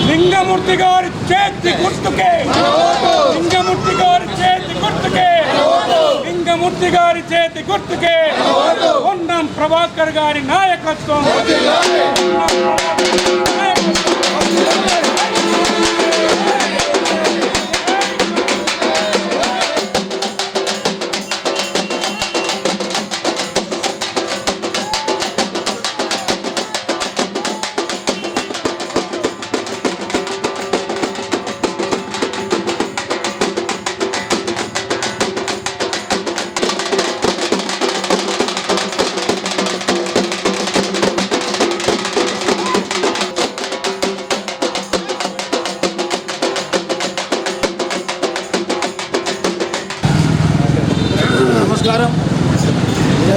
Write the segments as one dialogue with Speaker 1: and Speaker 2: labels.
Speaker 1: లింగమూర్తి గారి చేతి గుర్తుకే, లింగమూర్తి గారి చేతి గుర్తుకే, లింగమూర్తి గారి చేతి గుర్తుకే పొన్నం ప్రభాకర్ గారి నాయకత్వం.
Speaker 2: నమస్కారం.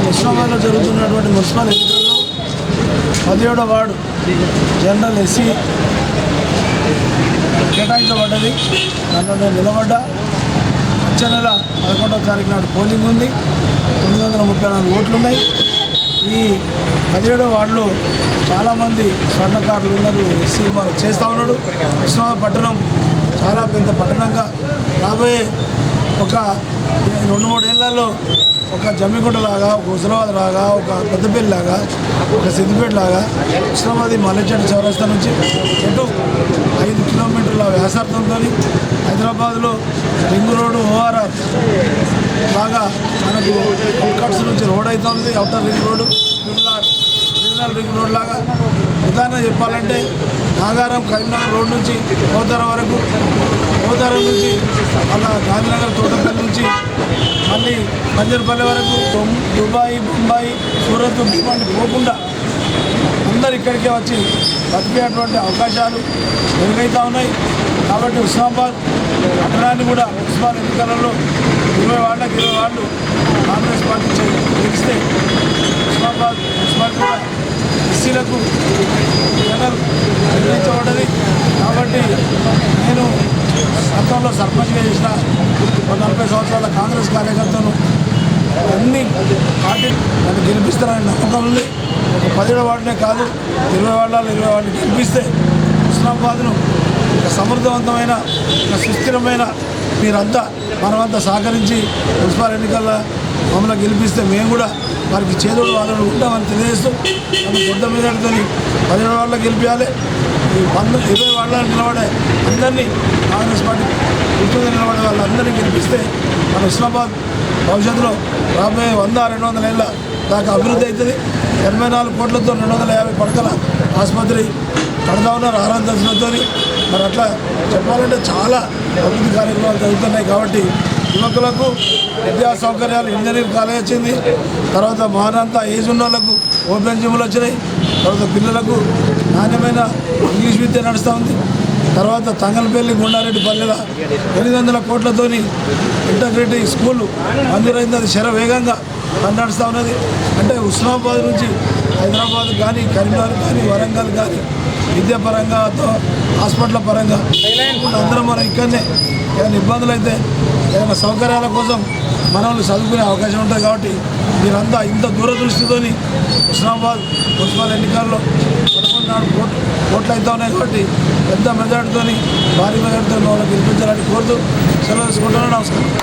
Speaker 2: ఉస్మానాబాద్లో జరుగుతున్నటువంటి మున్సిపల్ ఎన్నికల్లో 17వ వార్డు జనరల్ ఎస్సీ కేటాయించబడ్డది. దాంట్లో నేను నిలబడ్డా. వచ్చే నెల 11వ తారీఖు నాడు పోలింగ్ ఉంది. 934 ఓట్లున్నాయి. ఈ 17వ వార్డులో చాలామంది స్వర్ణకారులు ఉన్నారు. ఎస్సీ చేస్తూ ఉన్నాడు. ఉస్మానాబాద్ పట్టణం చాలా పెద్ద పట్టణంగా రాబోయే ఒక 2-3 ఏళ్లలో ఒక జమ్మిగుంట లాగా, ఒక హుజరాబాద్ లాగా, ఒక పెద్దపల్లి లాగా, ఒక సిద్దిపేట లాగా ఉస్మానాబాద్ మల్లెచెట్టు చౌరస్తా నుంచి ఎటు 5 కిలోమీటర్ల వ్యాసార్థంతో హైదరాబాద్లో రింగ్ రోడ్డు ఓఆర్ఆర్ బాగా మనకు అవుట్కట్స్ నుంచి రోడ్ అవుతుంది. Outer ring road, regional ring road లాగా. ఉదాహరణ చెప్పాలంటే నాగారం కరీంనగర్ రోడ్ నుంచి పోతార వరకు, పోతారం నుంచి అలా గాంధీనగర్ తోటపల్లి నుంచి మళ్ళీ బంజర్పల్లి వరకు దుబాయ్, బొంబాయి, సూరత్, డిమాండ్ పోకుండా అందరు ఇక్కడికే వచ్చి బతికేటువంటి అవకాశాలు మెరుగైతూ ఉన్నాయి. కాబట్టి ఉస్మానాబాద్ పట్టణాన్ని కూడా మున్సిపల్ ఎన్నికలలో 20 వార్డులకు 20 వార్డులు కాంగ్రెస్ పార్టీ గెలిస్తే ఉస్మానాబాద్ మున్సిపాలిటీ కూడా ఎస్సీలకు జనరల్ నిర్ణయించబడ్డది. కాబట్టి నేను గతంలో సర్పంచ్గా చేసిన 40 సంవత్సరాల కాంగ్రెస్ కార్యకర్తను అన్ని పార్టీ నన్ను గెలిపిస్తారని నమ్మకం ఉంది. ఒక 17వ వార్డునే కాదు, 20 వార్డులలో 20 వార్డుని గెలిపిస్తే ఉస్మానాబాద్ను ఒక సమర్థవంతమైన, ఒక సుస్థిరమైన మీరంతా మనమంతా సహకరించి మున్సిపల్ ఎన్నికల్లో మమ్మల్ని గెలిపిస్తే మేము కూడా వారికి చేదోడు వాదోడు ఉంటామని తెలియజేస్తూ మనం పెద్ద మీదతో 17 వార్డులో గెలిపించాలి. ఈ 20 వార్డులో నిలబడే అందరినీ కాంగ్రెస్ పార్టీ గుర్తుగా నిలబడే వాళ్ళందరినీ గెలిపిస్తే మన ఉస్మానాబాద్ భవిష్యత్తులో రాబోయే 100-200 ఏళ్ళ దాకా అభివృద్ధి అవుతుంది. 84 కోట్లతో 250 పడకల ఆసుపత్రి కడతా ఉన్నారు ఆరాధనతో. మరి అట్లా చెప్పాలంటే చాలా అభివృద్ధి కార్యక్రమాలు జరుగుతున్నాయి. కాబట్టి యువకులకు విద్యా సౌకర్యాలు, ఇంజనీరింగ్ కాలేజ్ వచ్చింది. తర్వాత మహానంతా ఏజ్ ఉన్న వాళ్ళకు ఓపెన్ జిమ్లు వచ్చినాయి. తర్వాత పిల్లలకు నాణ్యమైన ఇంగ్లీష్ విద్య నడుస్తూ ఉంది. తర్వాత తంగలపల్లి, గుండారెడ్డిపల్లెల 800 కోట్లతోని ఇంటగ్రేటివ్ స్కూల్ మంజూరైంది. అది శరవేగంగా నడుస్తూ ఉన్నది. అంటే ఉస్మానాబాద్ నుంచి హైదరాబాద్ కానీ, కరీంనగర్ కానీ, వరంగల్ కానీ విద్యాపరంగా, హాస్పిటల్ పరంగా అందరం మనం ఇక్కడనే ఏమైనా ఇబ్బందులు అయితే ఏదైనా సౌకర్యాల కోసం మన వాళ్ళు చదువుకునే అవకాశం ఉంటుంది. కాబట్టి మీరంతా ఇంత దూరదృష్టితో ఉస్మానాబాద్ మున్సిపల్ ఎన్నికల్లో 11 కోట్లు అవుతా ఉన్నాయి. కాబట్టి పెద్ద మెజార్టీతో, భారీ మెజార్టీతో వాళ్ళకి గెలిపించాలని కోరుతూ సెలవు తీసుకుంటున్నాను. నమస్కారం.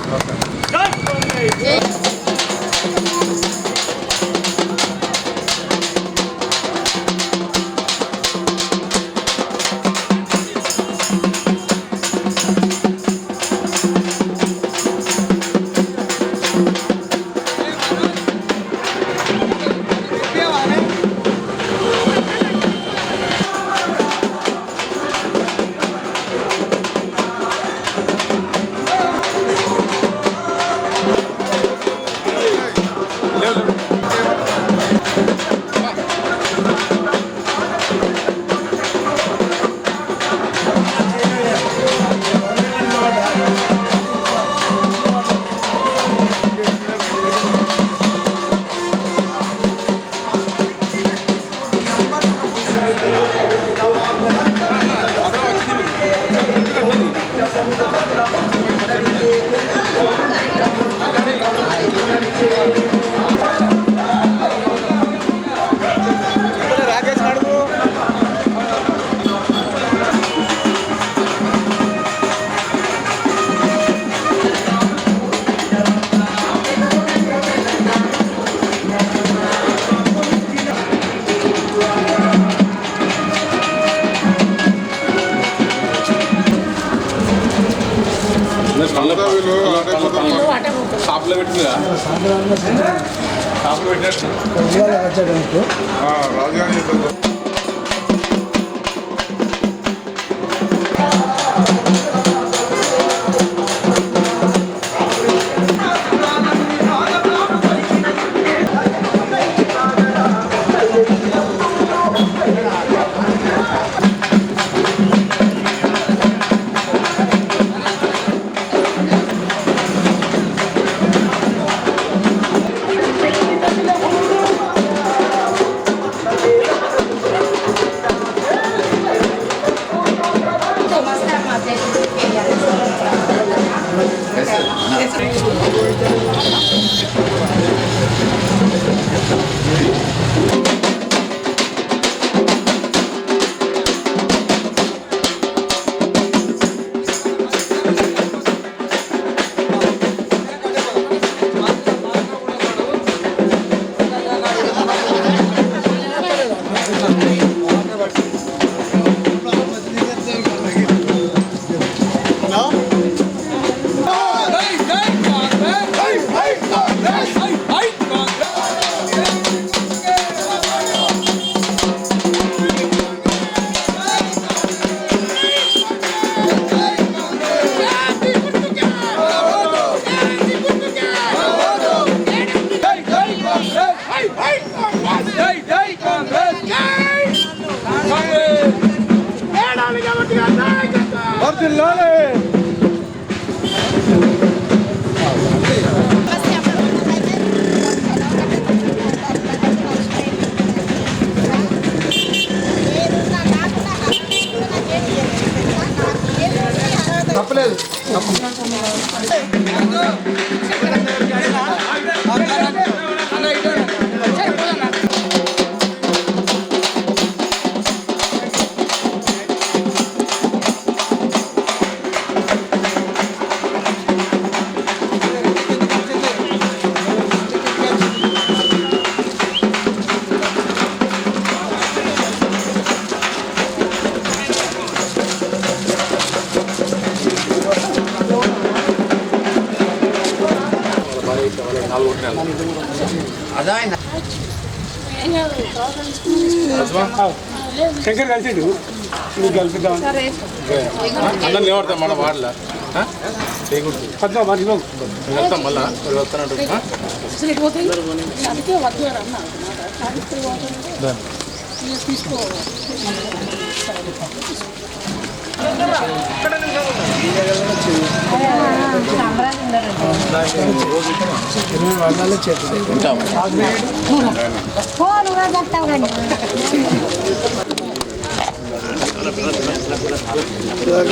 Speaker 3: షాప్లో పెట్టిందా షాప్లో పెట్టినట్టు రాజధాని తప్పలేదు.
Speaker 1: శంకర్ కలిసిండు నువ్వు కలుపుదాం
Speaker 3: అందరిని నిలబడతాం మన వాడలా
Speaker 1: పద్మ మర్చిపో
Speaker 3: వెళ్తాం మళ్ళా వస్తానంటు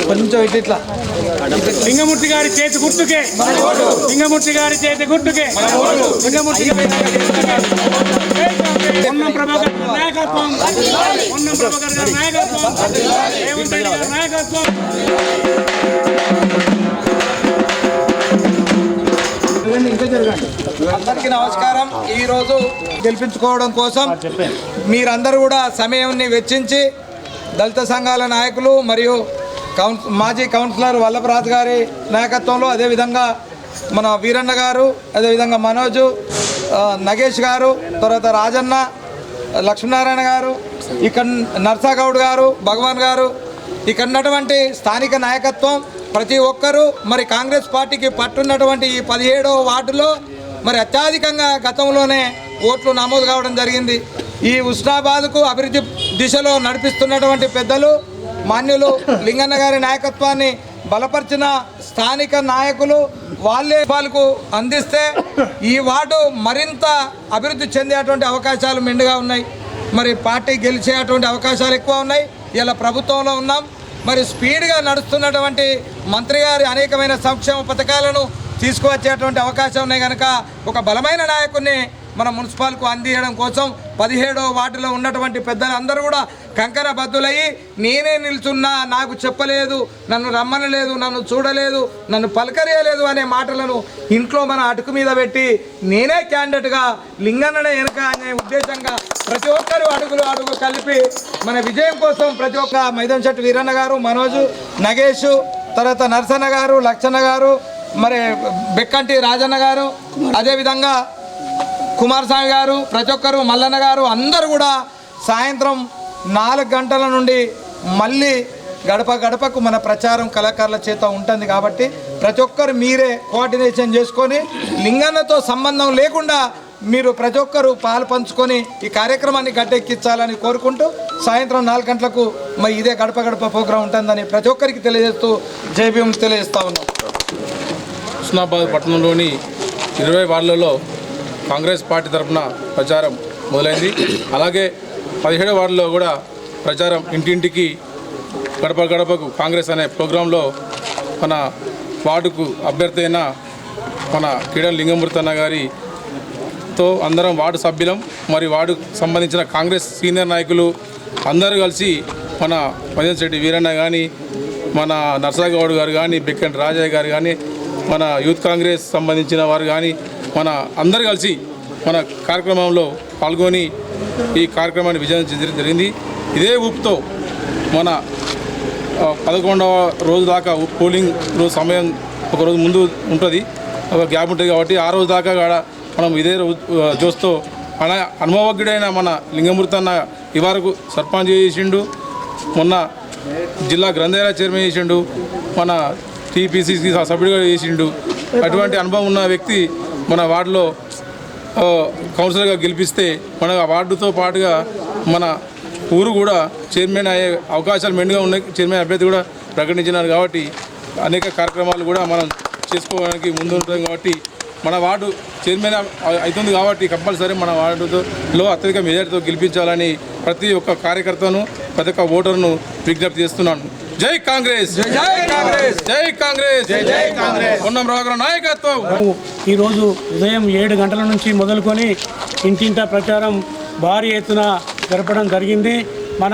Speaker 2: కొంచెం ఇట్లా
Speaker 1: లింగమూర్తి గారి చేతి గుర్తుకే లింగమూర్తి గారి చేతి గుర్తుకే లింగమూర్తి పొన్నం ప్రభాకర్ గారి నాయకత్వం పొన్నం ప్రభాకర్ గారి నాయకత్వం రేవంత్ రెడ్డి గారి నాయకత్వం.
Speaker 4: అందరికీ నమస్కారం. ఈరోజు గెలిపించుకోవడం కోసం మీరందరూ కూడా సమయాన్ని వెచ్చించి దళిత సంఘాల నాయకులు మరియు మాజీ కౌన్సిలర్ వల్లభరాజు గారి నాయకత్వంలో, అదేవిధంగా మన వీరన్న గారు, అదేవిధంగా మనోజు, నగేష్ గారు, తర్వాత రాజన్న, లక్ష్మీనారాయణ గారు, ఇక్కడ నర్సాగౌడ్ గారు, భగవాన్ గారు, ఇక్కడ ఉన్నటువంటి స్థానిక నాయకత్వం ప్రతి ఒక్కరూ మరి కాంగ్రెస్ పార్టీకి పట్టున్నటువంటి ఈ 17వ వార్డులో మరి అత్యధికంగా గతంలోనే ఓట్లు నమోదు కావడం జరిగింది. ఈ హుస్నాబాద్కు అభివృద్ధి దిశలో నడిపిస్తున్నటువంటి పెద్దలు మాన్యులు లింగన్న గారి నాయకత్వాన్ని బలపరిచిన స్థానిక నాయకులు వాళ్ళే వాళ్ళకు అందిస్తే ఈ వార్డు మరింత అభివృద్ధి చెందేటువంటి అవకాశాలు మెండుగా ఉన్నాయి. మరి పార్టీ గెలిచేటువంటి అవకాశాలు ఎక్కువ ఉన్నాయి. ఇలా ప్రభుత్వంలో ఉన్నాం. మరి స్పీడ్గా నడుస్తున్నటువంటి మంత్రి గారి అనేకమైన సంక్షేమ పథకాలను తీసుకువచ్చేటువంటి అవకాశం ఉన్నాయి కనుక ఒక బలమైన నాయకుడిని మన మున్సిపాల్కు అందించడం కోసం 17వ వార్డులో ఉన్నటువంటి పెద్దలందరూ కూడా కంకణ బద్దులయ్యి నేనే నిల్చున్నా, నాకు చెప్పలేదు, నన్ను రమ్మనలేదు, నన్ను చూడలేదు, నన్ను పలకరియలేదు అనే మాటలను ఇంట్లో మన అటుకు మీద పెట్టి నేనే క్యాండిడేట్గా లింగన్ననే వెనుక అనే ఉద్దేశంగా ప్రతి ఒక్కరు అడుగు కలిపి మన విజయం కోసం ప్రతి ఒక్క మైదంశెట్టి వీరన్న గారు, మనోజు, నగేష్, తర్వాత నరసన్న గారు, లక్షణ గారు, మరి బెక్కంటి రాజన్న గారు, అదేవిధంగా కుమారస్వామి గారు, ప్రతి ఒక్కరు, మల్లన్న గారు అందరూ కూడా సాయంత్రం 4 గంటల నుండి మళ్ళీ గడప గడపకు మన ప్రచారం కళాకారుల చేత ఉంటుంది కాబట్టి ప్రతి ఒక్కరు మీరే కోఆర్డినేషన్ చేసుకొని లింగన్నతో సంబంధం లేకుండా మీరు ప్రతి ఒక్కరు పాలు పంచుకొని ఈ కార్యక్రమాన్ని గట్టెక్కించాలని కోరుకుంటూ సాయంత్రం 4 గంటలకు మరి ఇదే గడప గడప ప్రోగ్రాం ఉంటుందని ప్రతి ఒక్కరికి తెలియజేస్తూ జై భీమ్ తెలియజేస్తా ఉన్నాం.
Speaker 3: హుస్నాబాద్ పట్టణంలోని 20 వార్డులలో కాంగ్రెస్ పార్టీ తరఫున ప్రచారం మొదలైంది. అలాగే 17వ వార్డులో కూడా ప్రచారం ఇంటింటికి గడప గడపకు కాంగ్రెస్ అనే ప్రోగ్రాంలో మన వార్డుకు అభ్యర్థి అయిన మన కిడన్ లింగమూర్తి అన్న గారితో అందరం వార్డు సభ్యులం మరి వార్డుకు సంబంధించిన కాంగ్రెస్ సీనియర్ నాయకులు అందరూ కలిసి మన మైదంశెట్టి వీరన్న కానీ, మన నర్సాగౌడ్ గారు కానీ, బెక్కంటి రాజయ్య గారు కానీ, మన యూత్ కాంగ్రెస్ సంబంధించిన వారు కానీ మన అందరు కలిసి మన కార్యక్రమంలో పాల్గొని ఈ కార్యక్రమాన్ని విజయం జరిగింది. ఇదే ఊపుతో మన 11వ రోజు దాకా పోలింగ్ రోజు సమయం ఒక రోజు ముందు ఉంటుంది, ఒక గ్యాప్ ఉంటుంది కాబట్టి ఆ రోజు దాకా కూడా మనం ఇదే జోస్తో అనుభవజ్ఞుడైన మన లింగమూర్తి అన్న ఈ వరకు సర్పంచ్ చేసిండు, మొన్న జిల్లా గ్రంథాలయ చైర్మన్ చేసిండు, మన టీపీసీసీ సభ్యుడిగా చేసిండు. అటువంటి అనుభవం ఉన్న వ్యక్తి మన వార్డులో కౌన్సిలర్గా గెలిపిస్తే మన వార్డుతో పాటుగా మన ఊరు కూడా చైర్మన్ అయ్యే అవకాశాలు మెండుగా ఉన్నాయి. చైర్మన్ అభ్యర్థి కూడా ప్రకటించినారు కాబట్టి అనేక కార్యక్రమాలు కూడా మనం చేసుకోవడానికి ముందు ఉంటుంది కాబట్టి మన వార్డు చైర్మన్ అవుతుంది కాబట్టి కంపల్సరీ మన వార్డులో అత్యధిక మెజార్టీతో గెలిపించాలని ప్రతి ఒక్క కార్యకర్తను, ప్రతి ఒక్క ఓటర్ను విజ్ఞప్తి చేస్తున్నాను. జై కాంగ్రెస్, జై కాంగ్రెస్, జై కాంగ్రెస్, జై కాంగ్రెస్. పొన్నం ప్రభాకర్ నాయకత్వం.
Speaker 2: ఈరోజు ఉదయం 7 గంటల నుంచి మొదలుకొని ఇంటింటా ప్రచారం భారీ ఎత్తున జరపడం జరిగింది. మన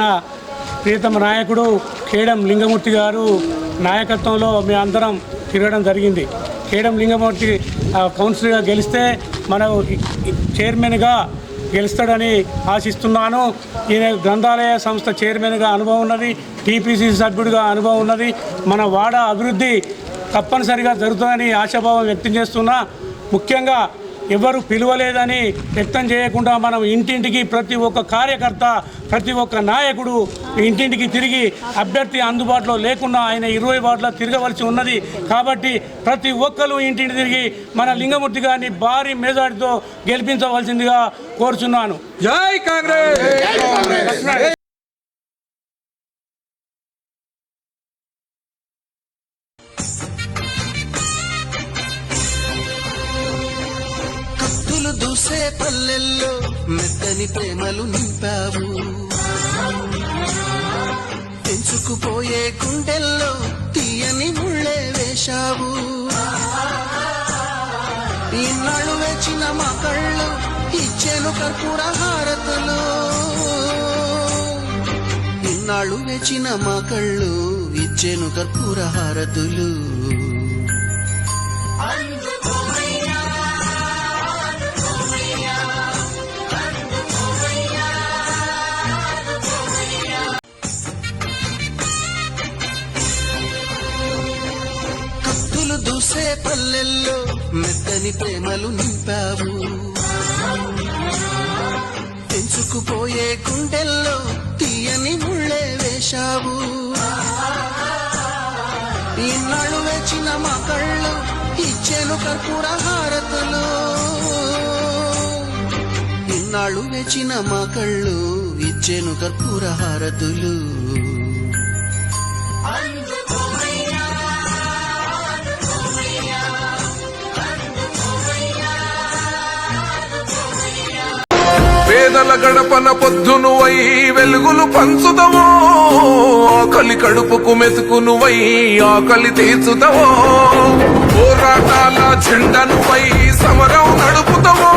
Speaker 2: ప్రియతమ నాయకుడు కేడం లింగమూర్తి గారు నాయకత్వంలో మేము అందరం తిరగడం జరిగింది. కేడం లింగమూర్తి కౌన్సిలర్గా గెలిస్తే మన చైర్మన్గా గెలుస్తాడని ఆశిస్తున్నాను. ఈయన గ్రంథాలయ సంస్థ చైర్మన్గా అనుభవం ఉన్నది, టీపీసీ సభ్యుడిగా అనుభవం ఉన్నది. మన వాడ అభివృద్ధి తప్పనిసరిగా జరుగుతుందని ఆశాభావం వ్యక్తం చేస్తున్నా. ముఖ్యంగా ఎవరు పిలువలేదని వ్యక్తం చేయకుండా మనం ఇంటింటికి ప్రతి ఒక్క కార్యకర్త, ప్రతి ఒక్క నాయకుడు ఇంటింటికి తిరిగి అభ్యర్థి అందుబాటులో లేకుండా ఆయన 20 వార్డులో తిరగవలసి ఉన్నది. కాబట్టి ప్రతి ఒక్కరు ఇంటింటి తిరిగి మన లింగమూర్తి గారిని భారీ మెజార్టీతో గెలిపించవలసిందిగా కోరుచున్నాను.
Speaker 4: జై కాంగ్రెస్.
Speaker 5: దూసే పల్లెల్లో మెత్తని ప్రేమలు నింపావు, తెంచుకుపోయే గుండెల్లో తీయని ముళ్ళే వేశావు. ఇన్నాళ్ళు వేచిన మా కళ్ళు ఇచ్చేను కర్పూర హారతులు, ఇన్నాళ్ళు వేచిన మా కళ్ళు ఇచ్చేను కర్పూర హారతులు. దూసే పల్లెల్లో మెత్తని ప్రేమలు నింపావు, తెంచుకుపోయే గుండెల్లో తీయని ముళ్ళే వేశావు. ఇన్నాళ్ళు వేచిన మా కళ్ళు ఇచ్చేను కర్పూర హారతులు, ఇన్నాళ్ళు వేచిన మా కళ్ళు ఇచ్చేను కర్పూర హారతులు.
Speaker 6: పేద పేదల గడపన పొద్దునువై వెలుగులు పంచుదవో ఆకలి కడుపుకు మెతుకునువై ఆకలి తీర్చుదవో పోరాటాల జెండనువై సమరం నడుపుతావో